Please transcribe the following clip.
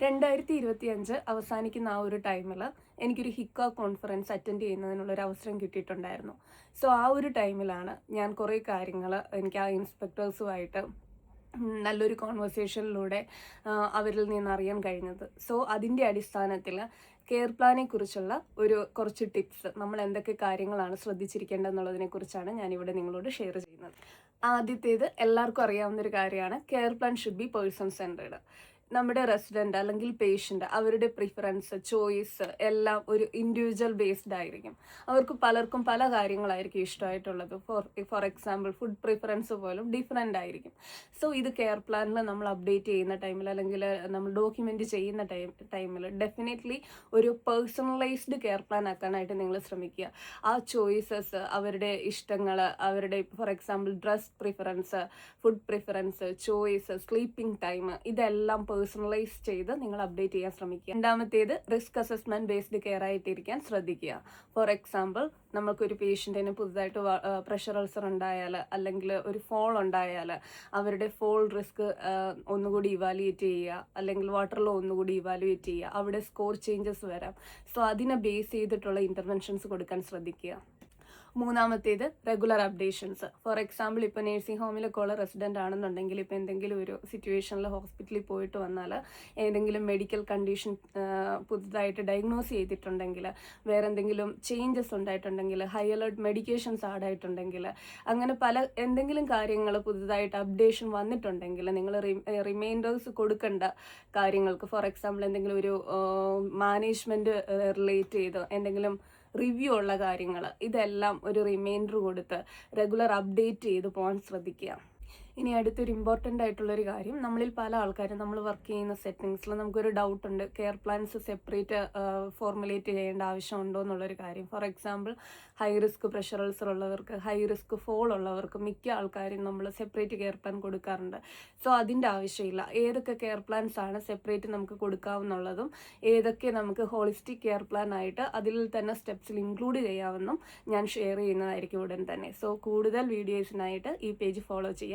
2025 അവസാനിക്കുന്ന ആ ഒരു ടൈമിൽ എനിക്കൊരു ഹിക്ക കോൺഫറൻസ് അറ്റൻഡ് ചെയ്യുന്നതിനുള്ളൊരു അവസരം കിട്ടിയിട്ടുണ്ടായിരുന്നു. സോ ആ ഒരു ടൈമിലാണ് ഞാൻ കുറേ കാര്യങ്ങൾ എനിക്ക് ആ ഇൻസ്പെക്ടേഴ്സുമായിട്ട് നല്ലൊരു കോൺവെർസേഷനിലൂടെ അവരിൽ നിന്ന് അറിയാൻ കഴിഞ്ഞത്. സോ അതിൻ്റെ അടിസ്ഥാനത്തിൽ കെയർ പ്ലാനെ കുറിച്ചുള്ള കുറച്ച് ടിപ്സ്, നമ്മൾ എന്തൊക്കെ കാര്യങ്ങളാണ് ശ്രദ്ധിച്ചിരിക്കേണ്ടതെന്നുള്ളതിനെ കുറിച്ചാണ് ഞാനിവിടെ നിങ്ങളോട് ഷെയർ ചെയ്യുന്നത്. ആദ്യത്തേത് എല്ലാവർക്കും അറിയാവുന്നൊരു കാര്യമാണ്, care plan should be person centred. നമ്മുടെ റെസിഡൻറ്റ് അല്ലെങ്കിൽ പേഷ്യൻ്റ് അവരുടെ പ്രിഫറൻസ്, ചോയ്സ് എല്ലാം ഒരു ഇൻഡിവിജ്വൽ ബേസ്ഡ് ആയിരിക്കും. അവർക്ക് പലർക്കും പല കാര്യങ്ങളായിരിക്കും ഇഷ്ടമായിട്ടുള്ളത്. ഫോർ എക്സാമ്പിൾ ഫുഡ് പ്രിഫറൻസ് പോലും ഡിഫറെൻ്റ് ആയിരിക്കും. സോ ഇത് കെയർ പ്ലാനിൽ നമ്മൾ അപ്ഡേറ്റ് ചെയ്യുന്ന ടൈമിൽ അല്ലെങ്കിൽ നമ്മൾ ഡോക്യുമെൻ്റ് ചെയ്യുന്ന ടൈമിൽ ഡെഫിനറ്റ്ലി ഒരു പേഴ്സണലൈസ്ഡ് കെയർ പ്ലാൻ ആക്കാനായിട്ട് നിങ്ങൾ ശ്രമിക്കുക. ആ ചോയ്സസ്, അവരുടെ ഇഷ്ടങ്ങൾ, അവരുടെ for example dress preference, food preference, choice, sleeping time, ഇതെല്ലാം പേഴ്സണലൈസ് ചെയ്ത് നിങ്ങൾ അപ്ഡേറ്റ് ചെയ്യാൻ ശ്രമിക്കുക. രണ്ടാമത്തേത് റിസ്ക് അസസ്മെന്റ് ബേസ്ഡ് കെയർ ആയിട്ടിരിക്കാൻ ശ്രദ്ധിക്കുക. ഫോർ എക്സാമ്പിൾ നമുക്കൊരു പേഷ്യൻറ്റിന് പുതുതായിട്ട് പ്രഷർ അൾസർ ഉണ്ടായാൽ അല്ലെങ്കിൽ ഒരു ഫോൾ ഉണ്ടായാൽ അവരുടെ ഫോൾ റിസ്ക് ഒന്നുകൂടി ഇവാലുവേറ്റ് ചെയ്യുക, അല്ലെങ്കിൽ വാട്ടറിലോ ഒന്നുകൂടി ഇവാലുവേറ്റ് ചെയ്യുക. അവിടെ സ്കോർ ചേഞ്ചസ് വരാം. സോ അതിനെ ബേസ് ചെയ്തിട്ടുള്ള ഇൻ്റർവെൻഷൻസ് കൊടുക്കാൻ ശ്രദ്ധിക്കുക. മൂന്നാമത്തേത് റെഗുലർ അപ്ഡേഷൻസ്. ഫോർ എക്സാമ്പിൾ ഇപ്പോൾ നേഴ്സിംഗ് ഹോമിലൊക്കെ ഉള്ള റെസിഡൻ്റ് ആണെന്നുണ്ടെങ്കിൽ ഇപ്പോൾ എന്തെങ്കിലും ഒരു സിറ്റുവേഷനിൽ ഹോസ്പിറ്റലിൽ പോയിട്ട് വന്നാൽ ഏതെങ്കിലും മെഡിക്കൽ കണ്ടീഷൻ പുതുതായിട്ട് ഡയഗ്നോസ് ചെയ്തിട്ടുണ്ടെങ്കിൽ, വേറെ എന്തെങ്കിലും ചേഞ്ചസ് ഉണ്ടായിട്ടുണ്ടെങ്കിൽ, ഹൈ അലേർട്ട് മെഡിക്കേഷൻസ് ആഡ് ആയിട്ടുണ്ടെങ്കിൽ, അങ്ങനെ എന്തെങ്കിലും കാര്യങ്ങൾ പുതുതായിട്ട് അപ്ഡേഷൻ വന്നിട്ടുണ്ടെങ്കിൽ നിങ്ങൾ റിമൈൻഡേഴ്സ് കൊടുക്കേണ്ട കാര്യങ്ങൾക്ക്, ഫോർ എക്സാമ്പിൾ എന്തെങ്കിലും ഒരു മാനേജ്മെൻറ്റ് റിലേറ്റ് ചെയ്ത് എന്തെങ്കിലും റിവ്യൂ ഉള്ള കാര്യങ്ങൾ, ഇതെല്ലാം ഒരു റിമൈൻഡർ കൊടുത്ത് റെഗുലർ അപ്ഡേറ്റ് ചെയ്ത് പോകാൻ ശ്രദ്ധിക്കുക. ഇനി അടുത്തൊരു ഇമ്പോർട്ടൻ്റ് ആയിട്ടുള്ളൊരു കാര്യം, നമ്മളിൽ പല ആൾക്കാരും നമ്മൾ വർക്ക് ചെയ്യുന്ന സെറ്റിങ്സിൽ നമുക്കൊരു ഡൗട്ട് ഉണ്ട്, കെയർ പ്ലാൻസ് സെപ്പറേറ്റ് ഫോർമുലേറ്റ് ചെയ്യേണ്ട ആവശ്യമുണ്ടോ എന്നുള്ളൊരു കാര്യം. For example high risk pressure ulcer ഉള്ളവർക്ക്, ഹൈ റിസ്ക് ഫോൾ ഉള്ളവർക്ക് മിക്ക ആൾക്കാരും നമ്മൾ സെപ്പറേറ്റ് കെയർ പ്ലാൻ കൊടുക്കാറുണ്ട്. സോ അതിൻ്റെ ആവശ്യമില്ല. ഏതൊക്കെ കെയർ പ്ലാൻസ് ആണ് സെപ്പറേറ്റ് നമുക്ക് കൊടുക്കാവുന്നുള്ളതും ഏതൊക്കെ നമുക്ക് ഹോളിസ്റ്റിക് കെയർ പ്ലാൻ ആയിട്ട് അതിൽ തന്നെ സ്റ്റെപ്സിൽ ഇൻക്ലൂഡ് ചെയ്യാമെന്നും ഞാൻ ഷെയർ ചെയ്യുന്നതായിരിക്കും ഉടൻ തന്നെ. സോ കൂടുതൽ വീഡിയോസിനായിട്ട് ഈ പേജ് ഫോളോ ചെയ്യുക.